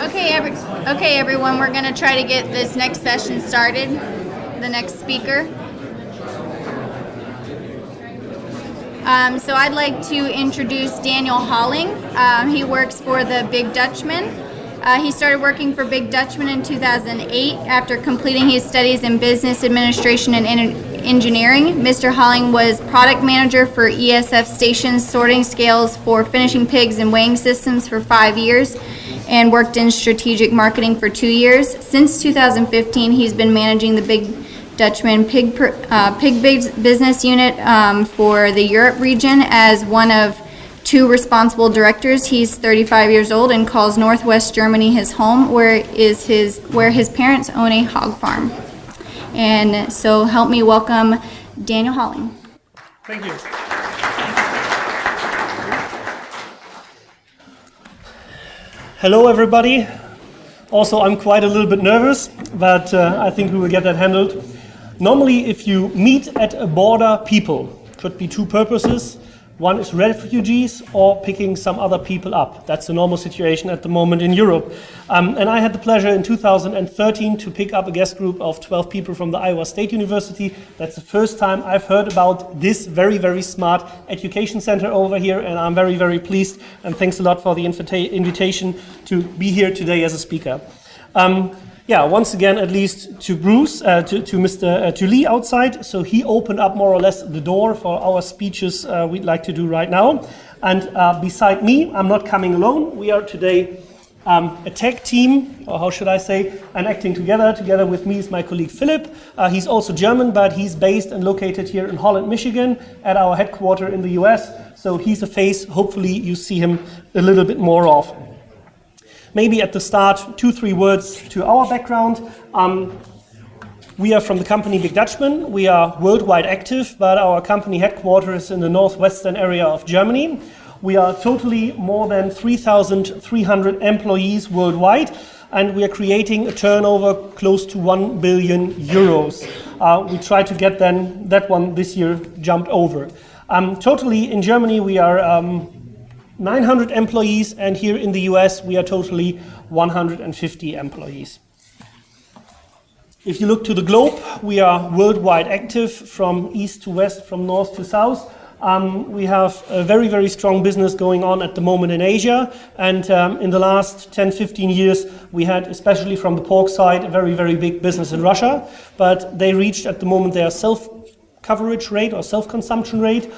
Okay, everyone, we're going to try to get this next session started. The next speaker. So I'd like to introduce Daniel Holling. He works for the Big Dutchman. He started working for Big Dutchman in 2008 after completing his studies in business administration and engineering. Mr. Holling was product manager for ESF stations, sorting scales for finishing pigs and weighing systems for 5 years, and worked in strategic marketing for 2 years. Since 2015, he's been managing the Big Dutchman pig business unit for the Europe region as one of 2 responsible directors. He's 35 years old and calls Northwest Germany his home, where his parents own a hog farm. And so help me welcome Daniel Holling. Thank you. Hello, everybody. Also, I'm quite a little bit nervous, but I think we will get that handled. Normally, if you meet at a border, people could be 2 purposes. One is refugees or picking some other people up. That's the normal situation at the moment in Europe. And I had the pleasure in 2013 to pick up a guest group of 12 people from the Iowa State University. That's the first time I've heard about this very, very smart education center over here, and I'm very, very pleased, and thanks a lot for the invitation to be here today as a speaker. Once again, at least to Bruce, to Lee outside. So he opened up more or less the door for our speeches we'd like to do right now. And beside me, I'm not coming alone. We are today a tech team, or how should I say, and acting together with me is my colleague Philip. He's also German, but he's based and located here in Holland, Michigan, at our headquarters in the US. So he's a face, hopefully you see him a little bit more of. Maybe at the start, 2-3 words to our background. We are from the company Big Dutchman. We are worldwide active, but our company headquarters is in the northwestern area of Germany. We are totally more than 3,300 employees worldwide, and we are creating a turnover close to 1 billion euros. We try to get that one this year jumped over. Totally in Germany, we are 900 employees, and here in the US we are totally 150 employees. If you look to the globe, we are worldwide active from east to west, from north to south. We have a very, very strong business going on at the moment in Asia, and in the last 10-15 years we had, especially from the pork side, a very, very big business in Russia, but they reached at the moment their self-coverage rate or self-consumption rate,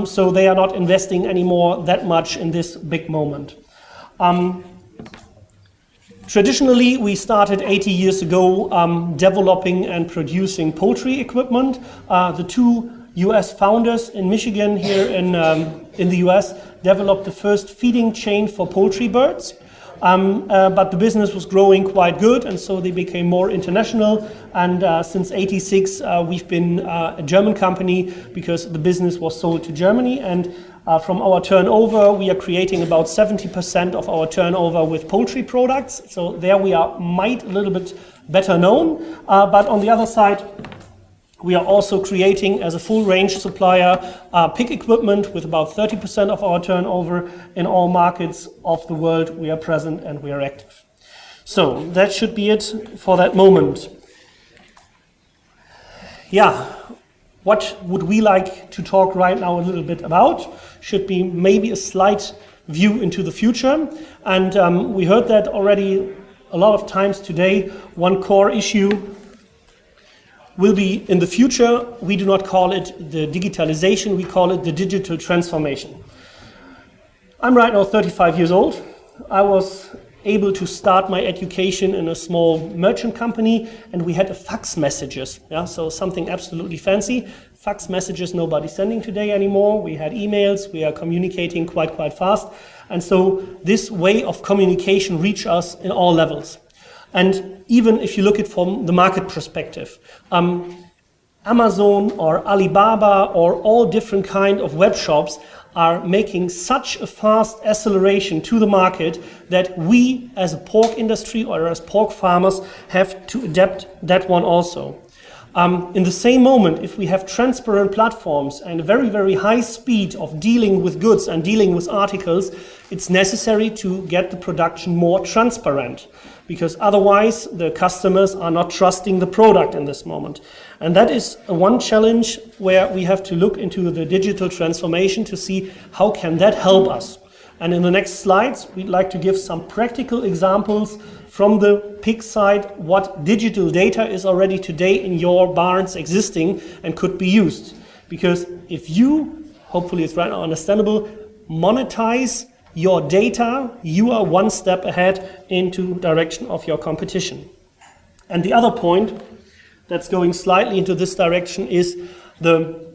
so they are not investing anymore that much in this big moment. Traditionally, we started 80 years ago developing and producing poultry equipment. The 2 US founders in Michigan here in the US developed the first feeding chain for poultry birds. But the business was growing quite good, and so they became more international. And since '86, we've been a German company because the business was sold to Germany. And from our turnover, we are creating about 70% of our turnover with poultry products. So there we are a little bit better known. But on the other side, we are also creating, as a full range supplier, pig equipment with about 30% of our turnover in all markets of the world. We are present and we are active. So that should be it for that moment. What would we like to talk right now a little bit about? Should be maybe a slight view into the future. And we heard that already a lot of times today. One core issue will be in the future, we do not call it the digitalization, we call it the digital transformation. I'm right now 35 years old. I was able to start my education in a small merchant company, and we had fax messages, so something absolutely fancy. Fax messages nobody's sending today anymore. We had emails, we are communicating quite fast. And so this way of communication reached us in all levels. And even if you look at it from the market perspective, Amazon or Alibaba or all different kind of web shops are making such a fast acceleration to the market that we as a pork industry or as pork farmers have to adapt that one also. In the same moment, if we have transparent platforms and a very, very high speed of dealing with goods and dealing with articles, it's necessary to get the production more transparent, because otherwise the customers are not trusting the product in this moment. And that is one challenge where we have to look into the digital transformation to see how can that help us. And in the next slides, we'd like to give some practical examples from the pig side, what digital data is already today in your barns existing and could be used. Because if you, hopefully it's right now understandable, monetize your data, you are one step ahead into direction of your competition. And the other point that's going slightly into this direction is the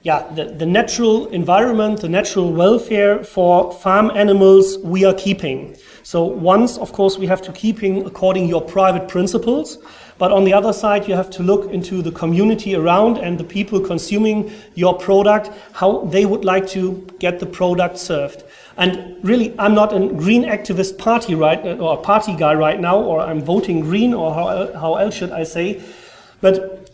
natural environment, the natural welfare for farm animals we are keeping. So once, of course, we have to keeping according your private principles, but on the other side, you have to look into the community around and the people consuming your product, how they would like to get the product served. And really, I'm not a green activist party guy right now, or I'm voting green, or how else should I say. But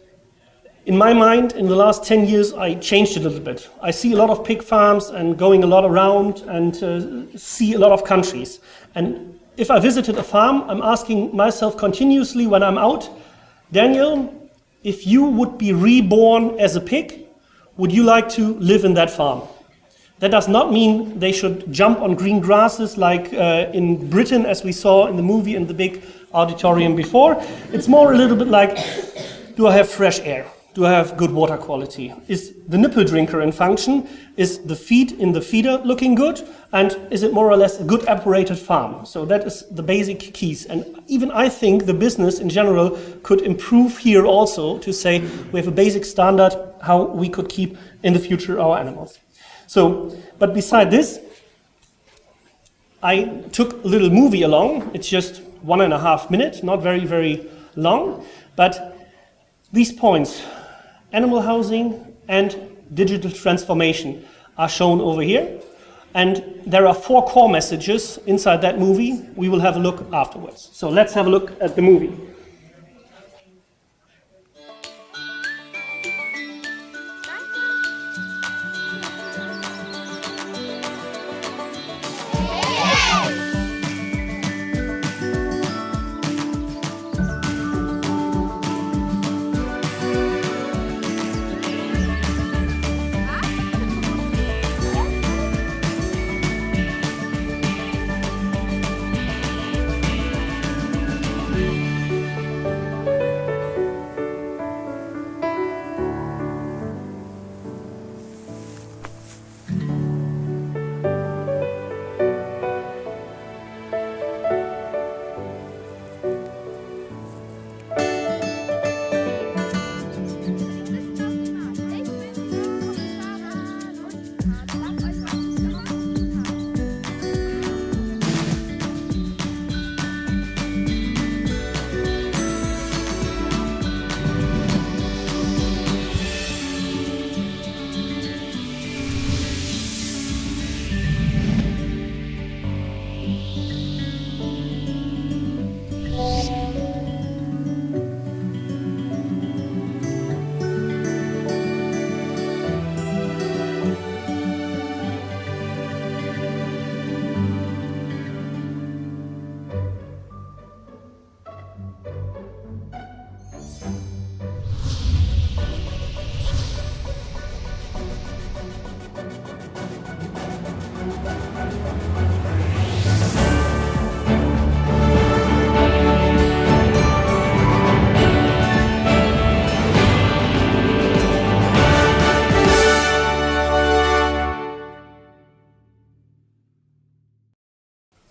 in my mind, in the last 10 years, I changed it a little bit. I see a lot of pig farms and going a lot around and see a lot of countries. And if I visited a farm, I'm asking myself continuously when I'm out, Daniel, if you would be reborn as a pig, would you like to live in that farm? That does not mean they should jump on green grasses like in Britain, as we saw in the movie in the big auditorium before. It's more a little bit like, do I have fresh air? Do I have good water quality? Is the nipple drinker in function? Is the feed in the feeder looking good? And is it more or less a good operated farm? So that is the basic keys. And even I think the business in general could improve here also to say we have a basic standard how we could keep in the future our animals. So, but beside this, I took a little movie along. It's just 1.5 minutes, not very, very long. But these points, animal housing and digital transformation, are shown over here. And there are 4 core messages inside that movie. We will have a look afterwards. So let's have a look at the movie.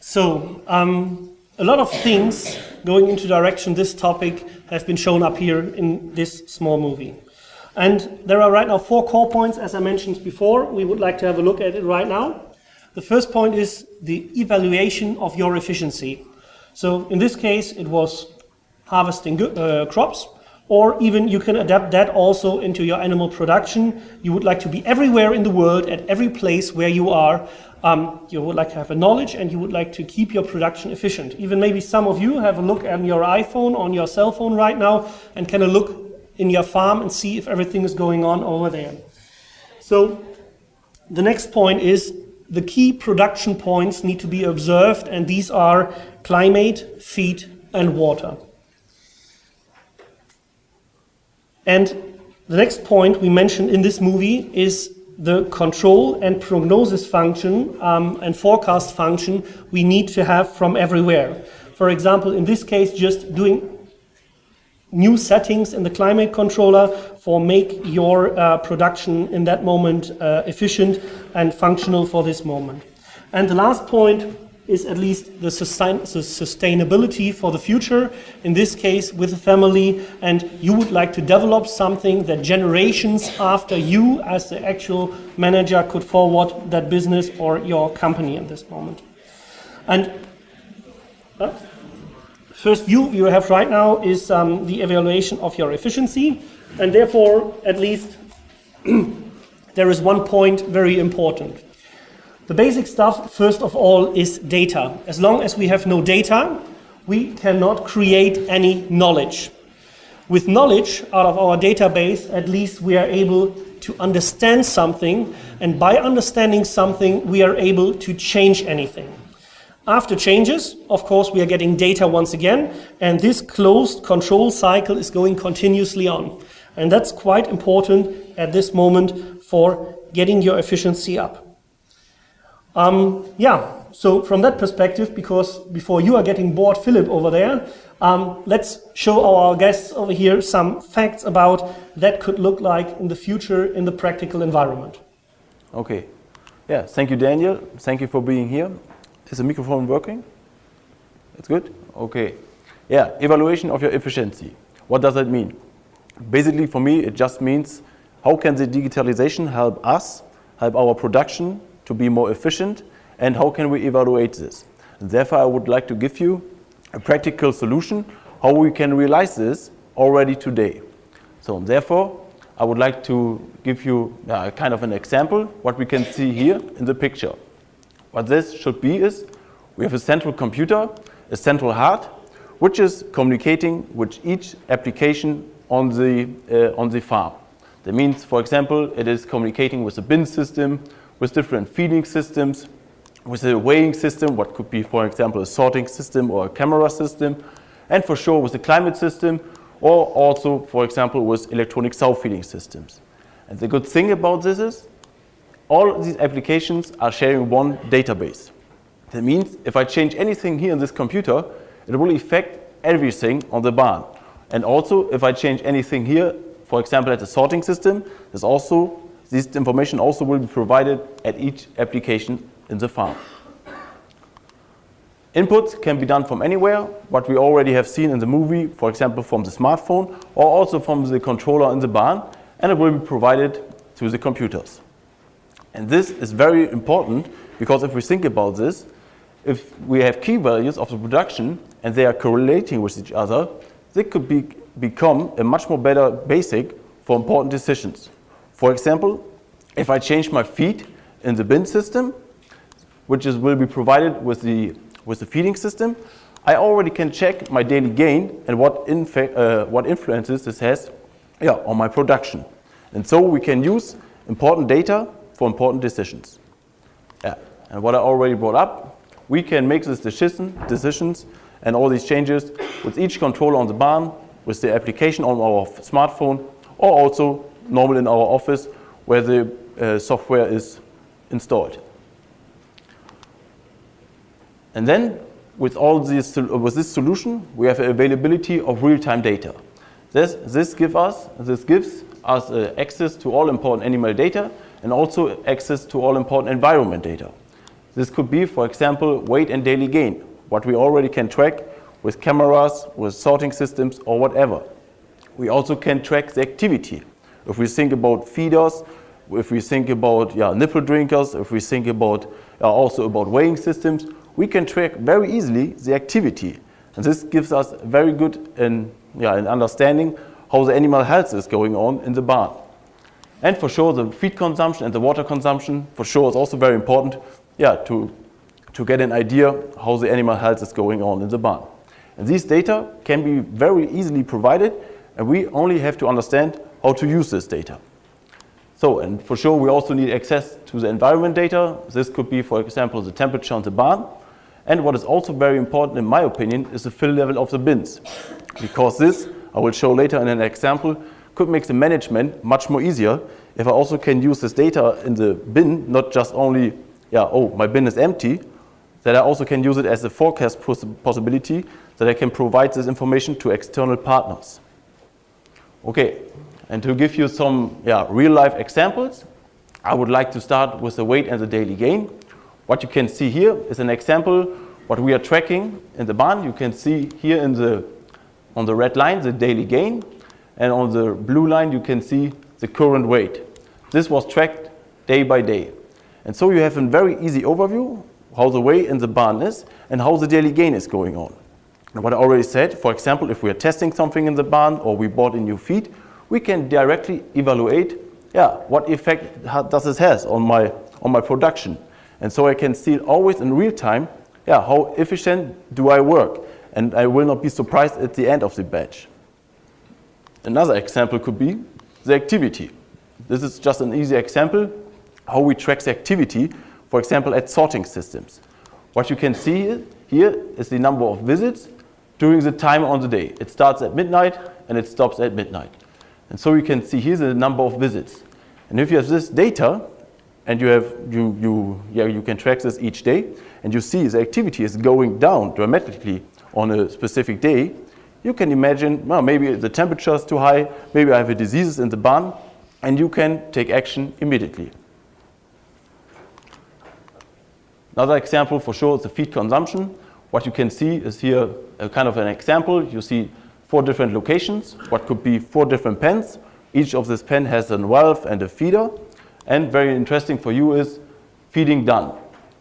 So, a lot of things going into direction this topic have been shown up here in this small movie. And there are right now 4 core points, as I mentioned before. We would like to have a look at it right now. The first point is the evaluation of your efficiency. So in this case, it was harvesting crops, or even you can adapt that also into your animal production. You would like to be everywhere in the world, at every place where you are. You would like to have a knowledge and you would like to keep your production efficient. Even maybe some of you have a look at your iPhone, on your cell phone right now, and can look in your farm and see if everything is going on over there. So the next point is the key production points need to be observed, and these are climate, feed, and water. And the next point we mentioned in this movie is the control and prognosis function and forecast function we need to have from everywhere. For example, in this case, just doing new settings in the climate controller for make your production in that moment efficient and functional for this moment. And the last point is at least the sustainability for the future, in this case with a family, and you would like to develop something that generations after you as the actual manager could forward that business or your company in this moment. And first view you have right now is the evaluation of your efficiency, and therefore at least there is one point very important. The basic stuff, first of all, is data. As long as we have no data, we cannot create any knowledge. With knowledge out of our database, at least we are able to understand something, and by understanding something, we are able to change anything. After changes, of course, we are getting data once again, and this closed control cycle is going continuously on. And that's quite important at this moment for getting your efficiency up. So from that perspective, because before you are getting bored, Philip, over there, let's show our guests over here some facts about that could look like in the future in the practical environment. Okay. Yeah, thank you, Daniel. Thank you for being here. Is the microphone working? It's good? Okay. Yeah, evaluation of your efficiency. What does that mean? Basically, for me, it just means how can the digitalization help us, help our production to be more efficient, and how can we evaluate this? And therefore, I would like to give you a practical solution how we can realize this already today. So therefore, I would like to give you kind of an example what we can see here in the picture. What this should be is we have a central computer, a central heart, which is communicating with each application on the farm. That means, for example, it is communicating with the bin system, with different feeding systems, with a weighing system, what could be, for example, a sorting system or a camera system, and for sure with the climate system, or also, for example, with electronic sow feeding systems. And the good thing about this is all these applications are sharing one database. That means if I change anything here in this computer, it will affect everything on the barn. And also, if I change anything here, for example, at the sorting system, this information also will be provided at each application in the farm. Inputs can be done from anywhere, what we already have seen in the movie, for example, from the smartphone, or also from the controller in the barn, and it will be provided to the computers. And this is very important, because if we think about this, if we have key values of the production and they are correlating with each other, they could become a much more better basic for important decisions. For example, if I change my feed in the bin system, which will be provided with the feeding system, I already can check my daily gain and what influences this has on my production. And so we can use important data for important decisions. And what I already brought up, we can make these decisions and all these changes with each controller on the barn, with the application on our smartphone, or also normal in our office where the software is installed. And then with this solution, we have availability of real-time data. This gives us access to all important animal data and also access to all important environment data. This could be, for example, weight and daily gain, what we already can track with cameras, with sorting systems, or whatever. We also can track the activity. If we think about feeders, if we think about nipple drinkers, if we think about also about weighing systems, we can track very easily the activity. And this gives us very good an understanding how the animal health is going on in the barn. And for sure, the feed consumption and the water consumption, for sure, is also very important to get an idea how the animal health is going on in the barn. And these data can be very easily provided, and we only have to understand how to use this data. So, and for sure we also need access to the environment data. This could be, for example, the temperature in the barn. And what is also very important, in my opinion, is the fill level of the bins. Because this, I will show later in an example, could make the management much more easier if I also can use this data in the bin, not just only, my bin is empty, that I also can use it as a forecast possibility, that I can provide this information to external partners. Okay, and to give you some real-life examples, I would like to start with the weight and the daily gain. What you can see here is an example what we are tracking in the barn. You can see here on the red line the daily gain, and on the blue line you can see the current weight. This was tracked day by day. And so you have a very easy overview how the weight in the barn is and how the daily gain is going on. And what I already said, for example, if we are testing something in the barn or we bought a new feed, we can directly evaluate what effect does this has on my production. And so I can see always in real time how efficient do I work, and I will not be surprised at the end of the batch. Another example could be the activity. This is just an easy example how we track the activity, for example, at sorting systems. What you can see here is the number of visits during the time on the day. It starts at midnight and it stops at midnight. And so you can see here the number of visits. And if you have this data, and you can track this each day, and you see the activity is going down dramatically on a specific day, you can imagine, well, maybe the temperature is too high, maybe I have a disease in the barn, and you can take action immediately. Another example for sure is the feed consumption. What you can see is here a kind of an example. You see 4 different locations, what could be 4 different pens. Each of this pen has a valve and a feeder. And very interesting for you is feeding done.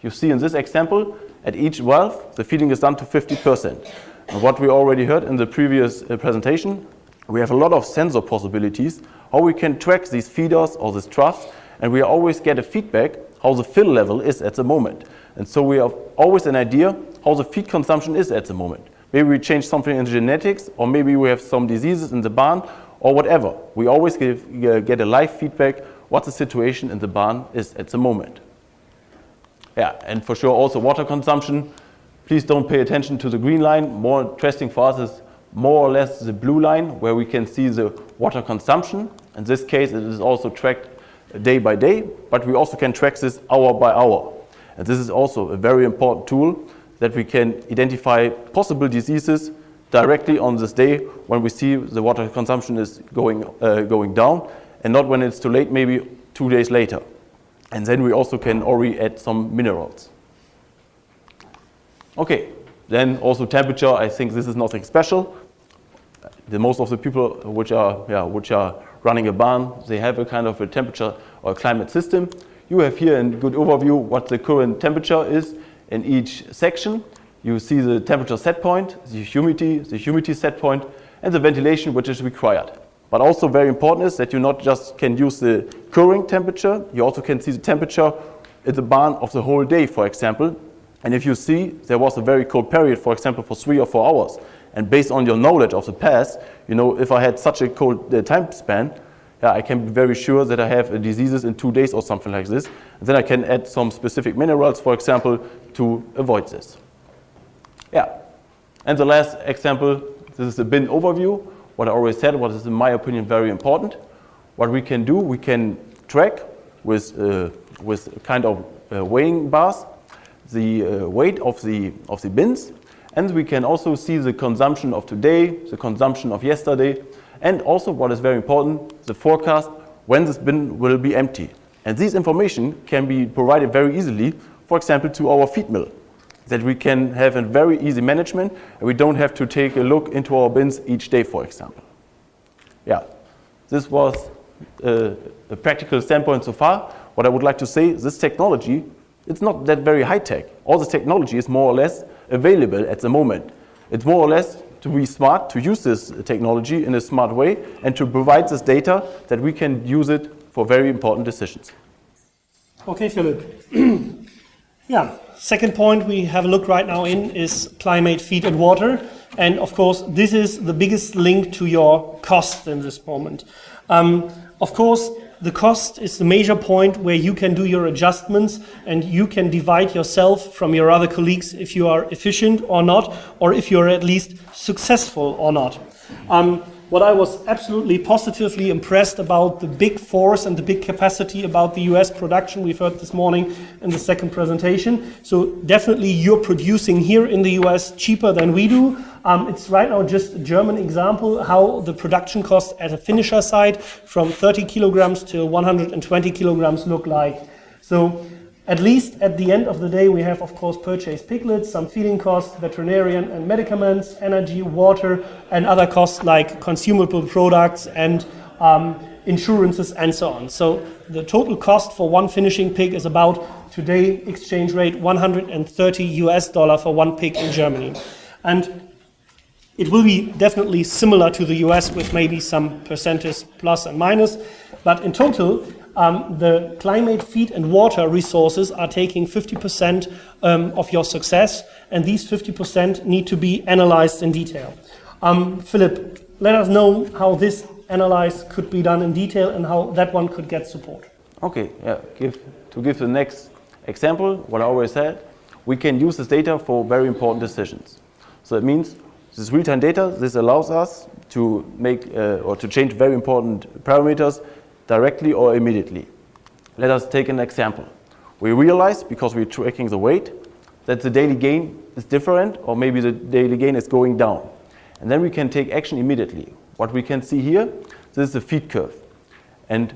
You see in this example, at each valve, the feeding is done to 50%. And what we already heard in the previous presentation, we have a lot of sensor possibilities, how we can track these feeders or these troughs, and we always get a feedback how the fill level is at the moment. And so we have always an idea how the feed consumption is at the moment. Maybe we change something in genetics, or maybe we have some diseases in the barn, or whatever. We always get a live feedback what the situation in the barn is at the moment. And for sure also water consumption. Please don't pay attention to the green line. More interesting for us is more or less the blue line, where we can see the water consumption. In this case, it is also tracked day by day, but we also can track this hour by hour. And this is also a very important tool that we can identify possible diseases directly on this day when we see the water consumption is going down, and not when it's too late, maybe 2 days later. And then we also can already add some minerals. Okay, then also temperature. I think this is nothing special. Most of the people which are running a barn, they have a kind of a temperature or climate system. You have here a good overview what the current temperature is in each section. You see the temperature set point, the humidity set point, and the ventilation which is required. But also very important is that you not just can use the current temperature, you also can see the temperature in the barn of the whole day, for example. And if you see there was a very cold period, for example, for 3 or 4 hours, and based on your knowledge of the past, you know, if I had such a cold time span, I can be very sure that I have diseases in 2 days or something like this. And then I can add some specific minerals, for example, to avoid this. And the last example, this is the bin overview. What I already said, what is in my opinion very important. What we can do, we can track with kind of weighing bars the weight of the bins, and we can also see the consumption of today, the consumption of yesterday, and also what is very important, the forecast when this bin will be empty. And this information can be provided very easily, for example, to our feed mill, that we can have a very easy management, and we don't have to take a look into our bins each day, for example. This was a practical standpoint so far. What I would like to say, this technology, it's not that very high tech. All the technology is more or less available at the moment. It's more or less to be smart, to use this technology in a smart way, and to provide this data that we can use it for very important decisions. Okay, Philip. Second point we have a look right now in is climate, feed and water. And of course, this is the biggest link to your cost in this moment. Of course, the cost is the major point where you can do your adjustments and you can divide yourself from your other colleagues if you are efficient or not, or if you're at least successful or not. What I was absolutely positively impressed about the big force and the big capacity about the US production we've heard this morning in the second presentation. So definitely you're producing here in the US cheaper than we do. It's right now just a German example how the production costs at a finisher side from 30 kilograms to 120 kilograms look like. So at least at the end of the day, we have, of course, purchased piglets, some feeding costs, veterinarian and medicaments, energy, water, and other costs like consumable products and insurances and so on. So the total cost for one finishing pig is about, today, exchange rate, $130 for one pig in Germany. And it will be definitely similar to the US with maybe some percentage plus and minus, but in total, the climate, feed and water resources are taking 50% of your success, and these 50% need to be analyzed in detail. Philip, let us know how this analysis could be done in detail and how that one could get support. Okay, yeah. To give the next example, what I always said, we can use this data for very important decisions. So it means this real-time data, this allows us to make or to change very important parameters directly or immediately. Let us take an example. We realize, because we're tracking the weight, that the daily gain is different, or maybe the daily gain is going down. And then we can take action immediately. What we can see here, this is the feed curve. And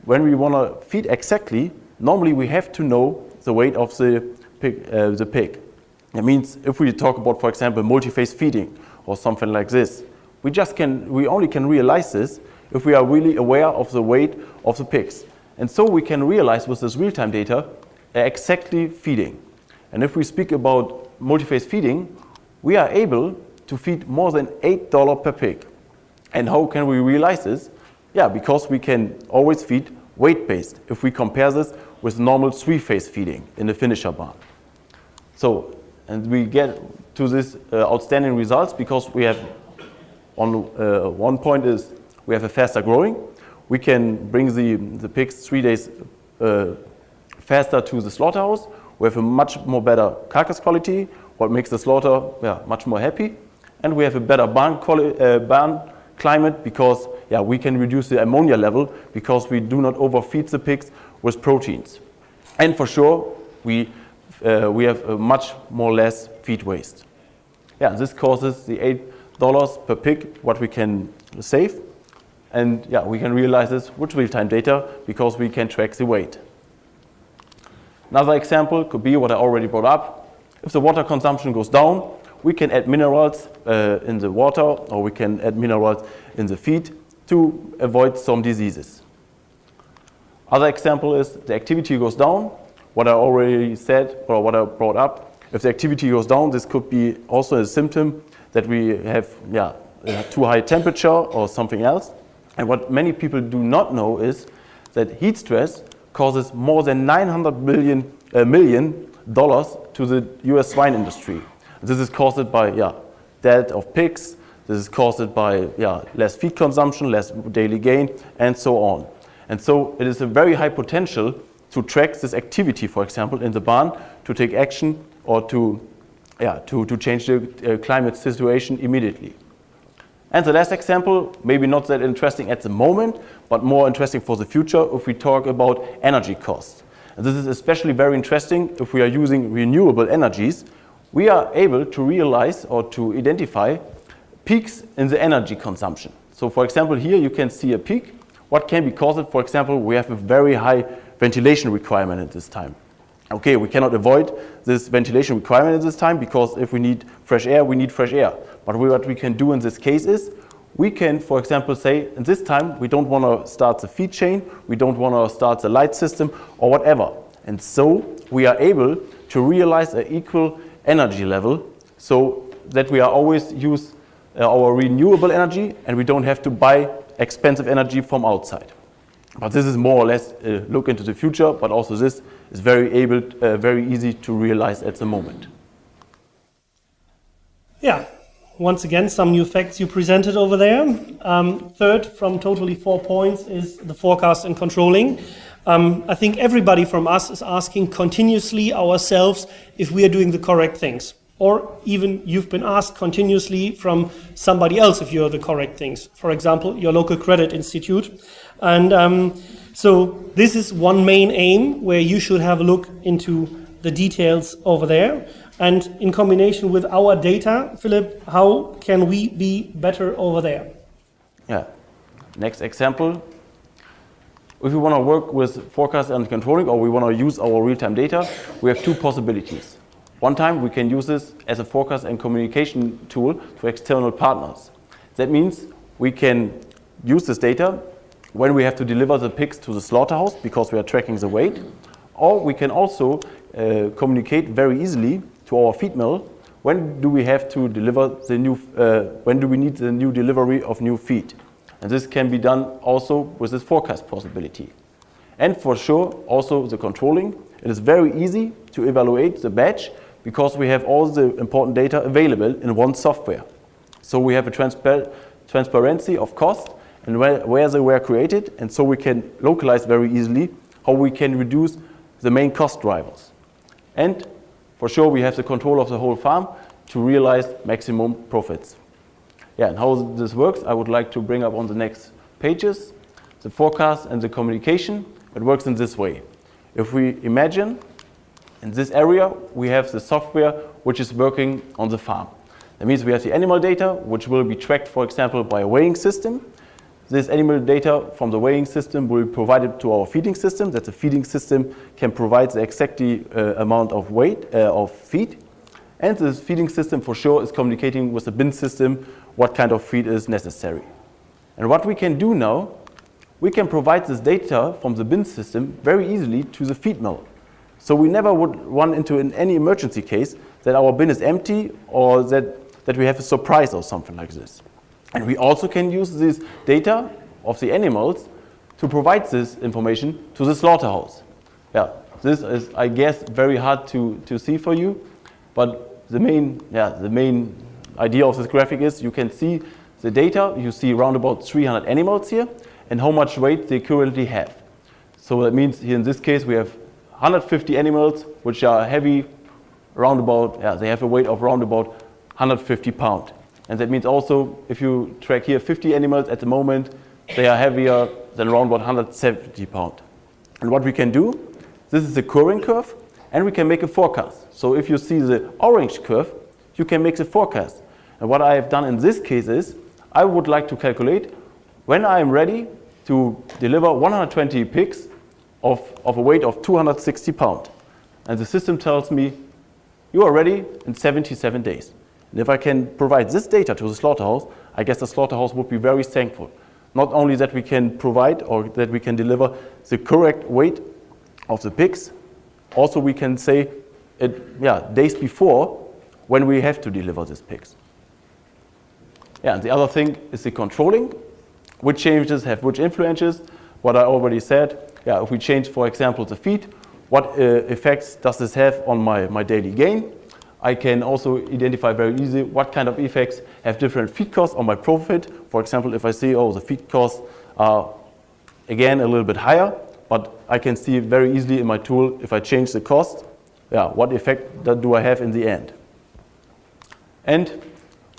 when we want to feed exactly, normally we have to know the weight of the pig. That means if we talk about, for example, multi-phase feeding or something like this, we only can realize this if we are really aware of the weight of the pigs. And so we can realize with this real-time data exactly feeding. And if we speak about multi-phase feeding, we are able to feed more than $8 per pig. And how can we realize this? Yeah, because we can always feed weight-based if we compare this with normal three-phase feeding in the finisher barn. So, and we get to this outstanding results because we have, one point is we have a faster growing. We can bring the pigs 3 days faster to the slaughterhouse. We have a much more better carcass quality, what makes the slaughter much more happy. And we have a better barn climate because we can reduce the ammonia level because we do not overfeed the pigs with proteins. And for sure, we have much more less feed waste. Yeah, this causes the $8 per pig what we can save. And we can realize this with real-time data because we can track the weight. Another example could be what I already brought up. If the water consumption goes down, we can add minerals in the water, or we can add minerals in the feed to avoid some diseases. Other example is the activity goes down. What I already said, or what I brought up, if the activity goes down, this could be also a symptom that we have too high temperature or something else. And what many people do not know is that heat stress causes more than $900 million to the US swine industry. This is caused by death of pigs. This is caused by less feed consumption, less daily gain, and so on. And so it is a very high potential to track this activity, for example, in the barn, to take action or to change the climate situation immediately. And the last example, maybe not that interesting at the moment, but more interesting for the future if we talk about energy costs. And this is especially very interesting if we are using renewable energies. We are able to realize or to identify peaks in the energy consumption. So for example, here you can see a peak. What can be caused? For example, we have a very high ventilation requirement at this time. Okay, we cannot avoid this ventilation requirement at this time because if we need fresh air, we need fresh air. But what we can do in this case is we can, for example, say, in this time, we don't want to start the feed chain, we don't want to start the light system or whatever. And so we are able to realize an equal energy level so that we are always use our renewable energy and we don't have to buy expensive energy from outside. But this is more or less a look into the future, but also this is very easy to realize at the moment. Yeah, once again, some new facts you presented over there. Third, from totally 4 points, is the forecast and controlling. I think everybody from us is asking continuously ourselves if we are doing the correct things. Or even you've been asked continuously from somebody else if you're the correct things. For example, your local credit institute. And so this is one main aim where you should have a look into the details over there. And in combination with our data, Philip, how can we be better over there? Yeah. Next example. If we want to work with forecast and controlling, or we want to use our real-time data, we have two possibilities. One time we can use this as a forecast and communication tool to external partners. That means we can use this data when we have to deliver the pigs to the slaughterhouse because we are tracking the weight, or we can also communicate very easily to our feed mill when do we have to deliver the new, when do we need the new delivery of new feed. And this can be done also with this forecast possibility. And for sure, also the controlling. It is very easy to evaluate the batch because we have all the important data available in one software. So we have a transparency of cost and where they were created, and so we can localize very easily how we can reduce the main cost drivers. And for sure, we have the control of the whole farm to realize maximum profits. Yeah, and how this works, I would like to bring up on the next pages. The forecast and the communication, it works in this way. If we imagine in this area, we have the software which is working on the farm. That means we have the animal data, which will be tracked, for example, by a weighing system. This animal data from the weighing system will be provided to our feeding system, that the feeding system can provide the exactly amount of weight of feed. And this feeding system for sure is communicating with the bin system what kind of feed is necessary. And what we can do now, we can provide this data from the bin system very easily to the feed mill. So we never would run into in any emergency case that our bin is empty or that we have a surprise or something like this. And we also can use this data of the animals to provide this information to the slaughterhouse. Yeah, this is, I guess, very hard to see for you, but the main idea of this graphic is you can see the data, you see around about 300 animals here, and how much weight they currently have. So that means here in this case we have 150 animals which are heavy, around about, they have a weight of around about 150 pounds. And that means also if you track here 50 animals at the moment, they are heavier than around about 170 pounds. And what we can do, this is the current curve, and we can make a forecast. So if you see the orange curve, you can make the forecast. And what I have done in this case is, I would like to calculate when I am ready to deliver 120 pigs of a weight of 260 pounds. And the system tells me, you are ready in 77 days. And if I can provide this data to the slaughterhouse, I guess the slaughterhouse would be very thankful. Not only that we can provide or that we can deliver the correct weight of the pigs, also we can say days before when we have to deliver these pigs. Yeah, and the other thing is the controlling. Which changes have which influences? What I already said. Yeah, if we change, for example, the feed, what effects does this have on my daily gain? I can also identify very easily what kind of effects have different feed costs on my profit. For example, if I see, the feed costs are again a little bit higher, but I can see very easily in my tool if I change the cost, what effect do I have in the end? And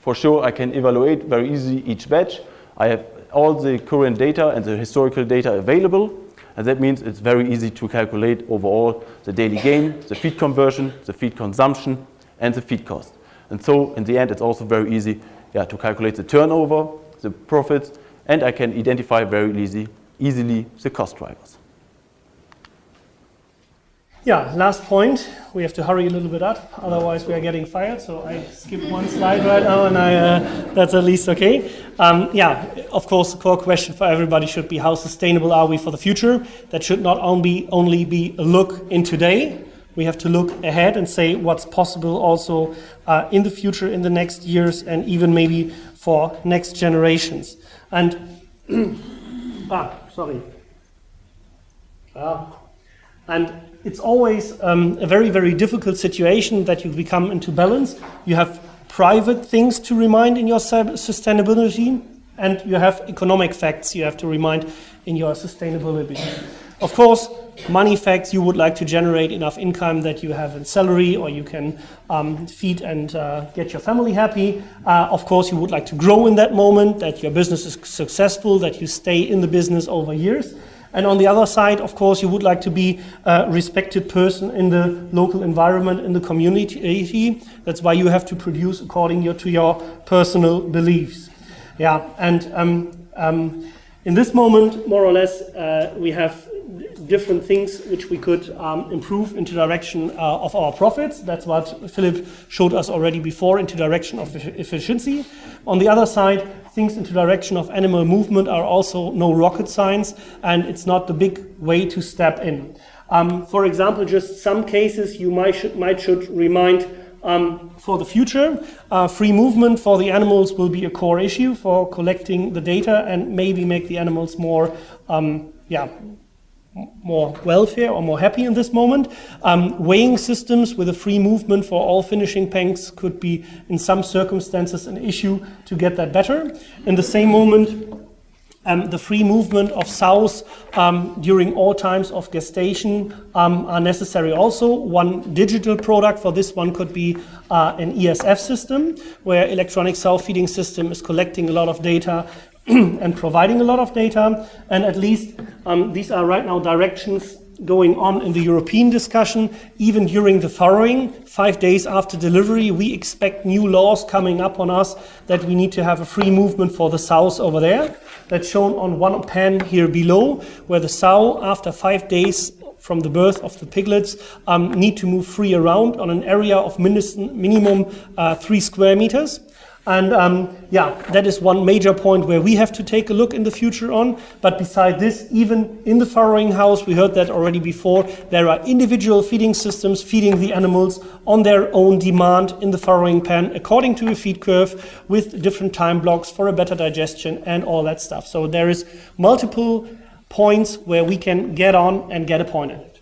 for sure, I can evaluate very easily each batch. I have all the current data and the historical data available, and that means it's very easy to calculate overall the daily gain, the feed conversion, the feed consumption, and the feed cost. And so in the end, it's also very easy to calculate the turnover, the profits, and I can identify very easily the cost drivers. Yeah, last point. We have to hurry a little bit up, otherwise we are getting fired. So I skip one slide right now, and that's at least okay. Of course, the core question for everybody should be how sustainable are we for the future? That should not only be a look in today. We have to look ahead and say what's possible also in the future, in the next years, and even maybe for next generations. And and it's always a very, very difficult situation that you become into balance. You have private things to remind in your sustainability, and you have economic facts you have to remind in your sustainability. Of course, money facts, you would like to generate enough income that you have a salary, or you can feed and get your family happy. Of course, you would like to grow in that moment, that your business is successful, that you stay in the business over years. And on the other side, of course, you would like to be a respected person in the local environment, in the community. That's why you have to produce according to your personal beliefs. Yeah, and in this moment, more or less, we have different things which we could improve into direction of our profits. That's what Philip showed us already before, into direction of efficiency. On the other side, things into direction of animal movement are also no rocket science, and it's not the big way to step in. For example, just some cases you should remind for the future. Free movement for the animals will be a core issue for collecting the data and maybe make the animals more more welfare or more happy in this moment. Weighing systems with a free movement for all finishing pens could be, in some circumstances, an issue to get that better. In the same moment, the free movement of sows during all times of gestation are necessary also. One digital product for this one could be an ESF system, where electronic sow feeding system is collecting a lot of data and providing a lot of data. And at least these are right now directions going on in the European discussion. Even during the farrowing, 5 days after delivery, we expect new laws coming up on us that we need to have a free movement for the sows over there. That's shown on one pen here below, where the sow, after 5 days from the birth of the piglets, need to move free around on an area of minimum 3 square meters. And that is one major point where we have to take a look in the future on. But beside this, even in the farrowing house, we heard that already before, there are individual feeding systems feeding the animals on their own demand in the farrowing pen, according to a feed curve, with different time blocks for a better digestion and all that stuff. So there is multiple points where we can get on and get a point at it.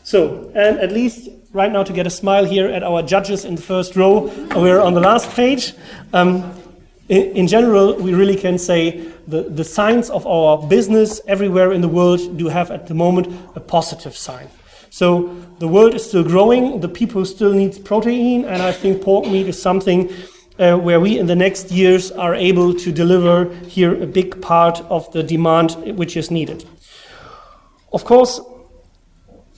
So, and at least right now, to get a smile here at our judges in the first row, we're on the last page. In general, we really can say the signs of our business everywhere in the world do have at the moment a positive sign. So the world is still growing, the people still need protein, and I think pork meat is something where we in the next years are able to deliver here a big part of the demand which is needed. Of course,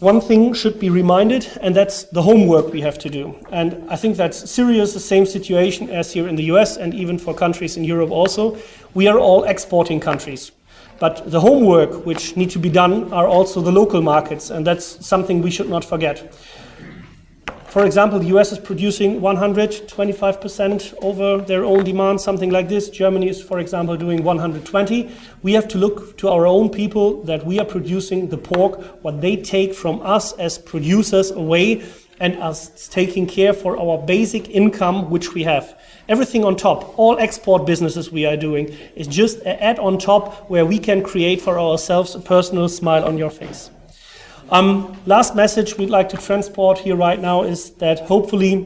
one thing should be reminded, and that's the homework we have to do. And I think that's serious, the same situation as here in the US and even for countries in Europe also. We are all exporting countries. But the homework which need to be done are also the local markets, and that's something we should not forget. For example, the US is producing 125% over their own demand, something like this. Germany is, for example, doing 120. We have to look to our own people that we are producing the pork, what they take from us as producers away, and us taking care for our basic income, which we have. Everything on top, all export businesses we are doing, is just an add on top where we can create for ourselves a personal smile on your face. Last message we'd like to transport here right now is that hopefully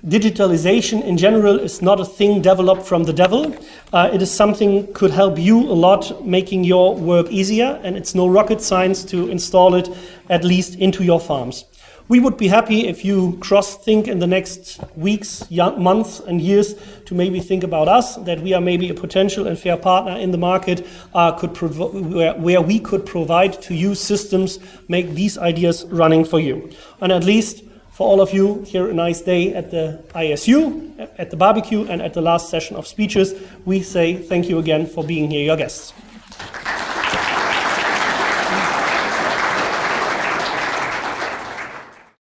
digitalization in general is not a thing developed from the devil. It is something could help you a lot, making your work easier, and it's no rocket science to install it at least into your farms. We would be happy if you cross-think in the next weeks, months and years to maybe think about us, that we are maybe a potential and fair partner in the market where we could provide to you systems, make these ideas running for you. And at least for all of you here, a nice day at the ISU, at the barbecue and at the last session of speeches. We say thank you again for being here, your guests.